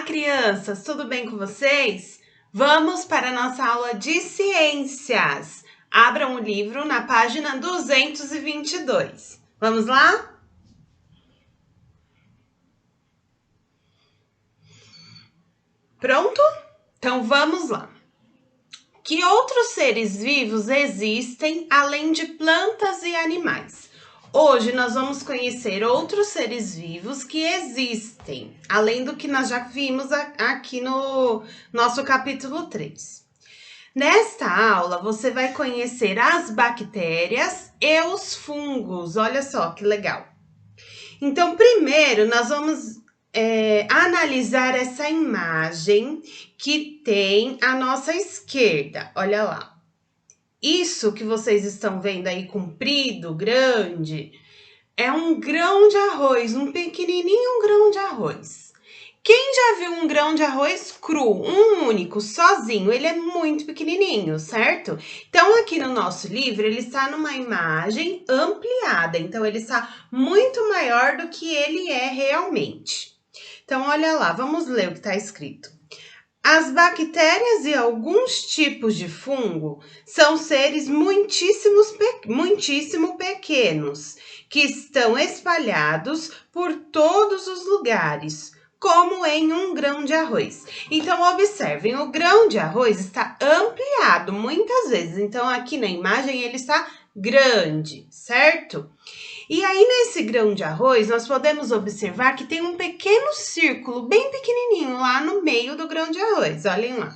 Crianças, tudo bem com vocês? Vamos para a nossa aula de ciências. Abram o livro na página 222. Vamos lá? Pronto? Então vamos lá. Que outros seres vivos existem além de plantas e animais? Hoje nós vamos conhecer outros seres vivos que existem, além do que nós já vimos aqui no nosso capítulo 3. Nesta aula, você vai conhecer as bactérias e os fungos. Olha só que legal. Então, primeiro, nós vamos analisar essa imagem que tem à nossa esquerda. Olha lá. Isso que vocês estão vendo aí, comprido, grande, é um grão de arroz, um pequenininho grão de arroz. Quem já viu um grão de arroz cru, um único, sozinho? Ele é muito pequenininho, certo? Então, aqui no nosso livro, ele está numa imagem ampliada. Então, ele está muito maior do que ele é realmente. Então, olha lá, vamos ler o que está escrito. As bactérias e alguns tipos de fungo são seres muitíssimo pequenos, que estão espalhados por todos os lugares, como em um grão de arroz. Então, observem, o grão de arroz está ampliado muitas vezes. Então, aqui na imagem ele está grande, certo? E aí, nesse grão de arroz, nós podemos observar que tem um pequeno círculo, bem pequenininho, lá no meio do grão de arroz. Olhem lá.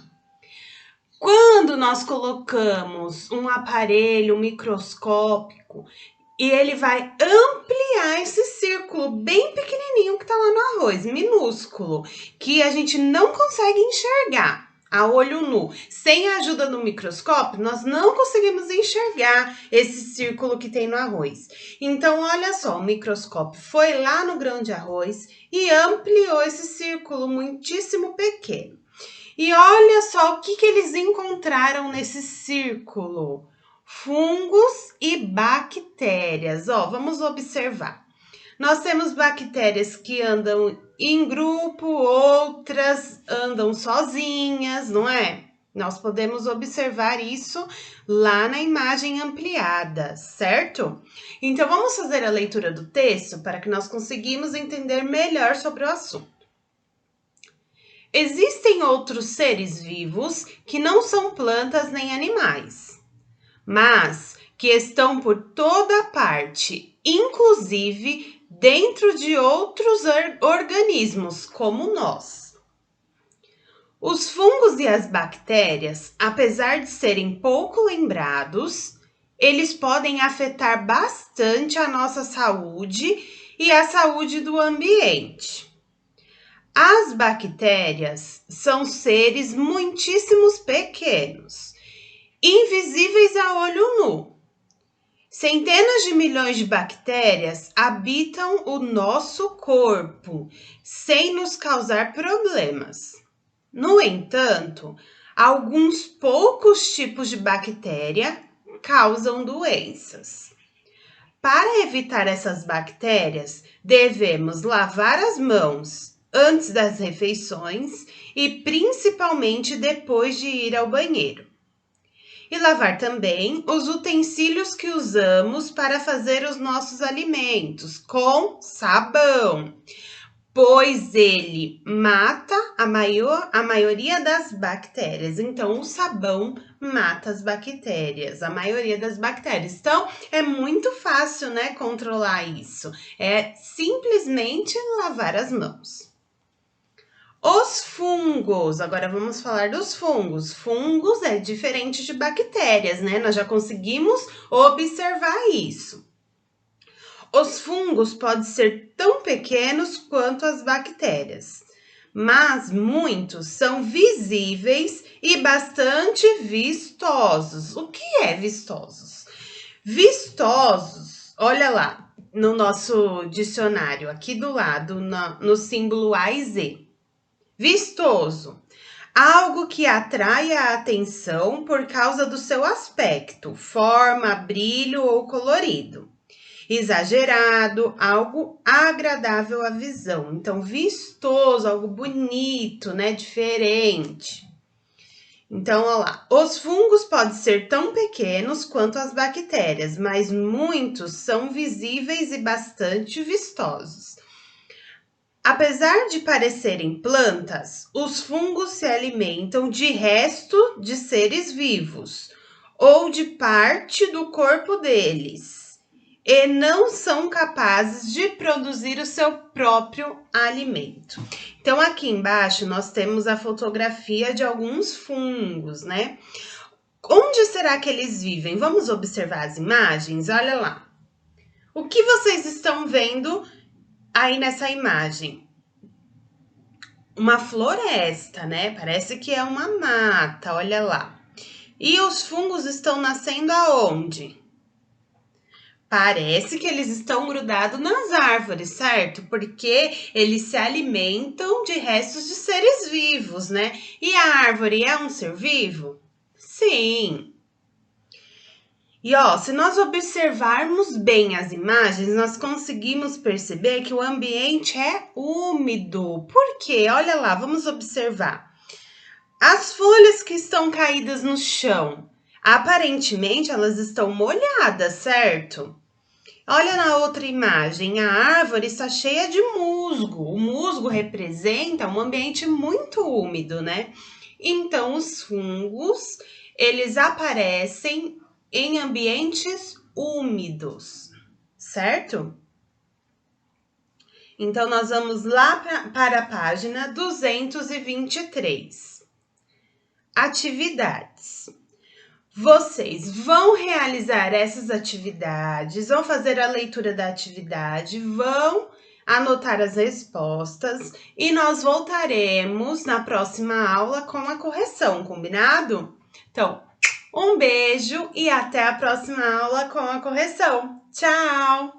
Quando nós colocamos um aparelho microscópico e ele vai ampliar esse círculo bem pequenininho que está lá no arroz, minúsculo, que a gente não consegue enxergar a olho nu. Sem a ajuda do microscópio, nós não conseguimos enxergar esse círculo que tem no arroz. Então, olha só, o microscópio foi lá no grão de arroz e ampliou esse círculo muitíssimo pequeno. E olha só o que eles encontraram nesse círculo. Fungos e bactérias. Vamos observar. Nós temos bactérias que andam em grupo, outras andam sozinhas, não é? Nós podemos observar isso lá na imagem ampliada, certo? Então, vamos fazer a leitura do texto para que nós conseguimos entender melhor sobre o assunto. Existem outros seres vivos que não são plantas nem animais, mas que estão por toda parte, inclusive dentro de outros organismos, como nós. Os fungos e as bactérias, apesar de serem pouco lembrados, eles podem afetar bastante a nossa saúde e a saúde do ambiente. As bactérias são seres muitíssimos pequenos, invisíveis a olho nu. Centenas de milhões de bactérias habitam o nosso corpo, sem nos causar problemas. No entanto, alguns poucos tipos de bactéria causam doenças. Para evitar essas bactérias, devemos lavar as mãos antes das refeições e principalmente depois de ir ao banheiro. E lavar também os utensílios que usamos para fazer os nossos alimentos com sabão, pois ele mata a maioria das bactérias. Então, o sabão mata as bactérias, a maioria das bactérias. Então, é muito fácil, né, controlar isso. É simplesmente lavar as mãos. Os fungos, agora vamos falar dos fungos. Fungos é diferente de bactérias, né? Nós já conseguimos observar isso. Os fungos podem ser tão pequenos quanto as bactérias, mas muitos são visíveis e bastante vistosos. O que é vistosos? Vistosos, olha lá no nosso dicionário, aqui do lado, no símbolo A e Z. Vistoso, algo que atrai a atenção por causa do seu aspecto, forma, brilho ou colorido. exagerado, algo agradável à visão. Então, vistoso, algo bonito, né? Diferente. Então, olha lá, os fungos podem ser tão pequenos quanto as bactérias, mas muitos são visíveis e bastante vistosos. Apesar de parecerem plantas, os fungos se alimentam de resto de seres vivos ou de parte do corpo deles e não são capazes de produzir o seu próprio alimento. Então, aqui embaixo nós temos a fotografia de alguns fungos, né? Onde será que eles vivem? Vamos observar as imagens? Olha lá. O que vocês estão vendo aí nessa imagem? Uma floresta, né? Parece que é uma mata, olha lá. E os fungos estão nascendo aonde? Parece que eles estão grudados nas árvores, certo? Porque eles se alimentam de restos de seres vivos, né? E a árvore é um ser vivo? Sim. E ó, se nós observarmos bem as imagens, nós conseguimos perceber que o ambiente é úmido. Por quê? Olha lá, vamos observar. As folhas que estão caídas no chão, aparentemente elas estão molhadas, certo? Olha na outra imagem, a árvore está cheia de musgo. O musgo representa um ambiente muito úmido, né? Então, os fungos, eles aparecem em ambientes úmidos, certo? Então, nós vamos lá para a página 223. Atividades. Vocês vão realizar essas atividades, vão fazer a leitura da atividade, vão anotar as respostas e nós voltaremos na próxima aula com a correção, combinado? Então, um beijo e até a próxima aula com a correção. Tchau!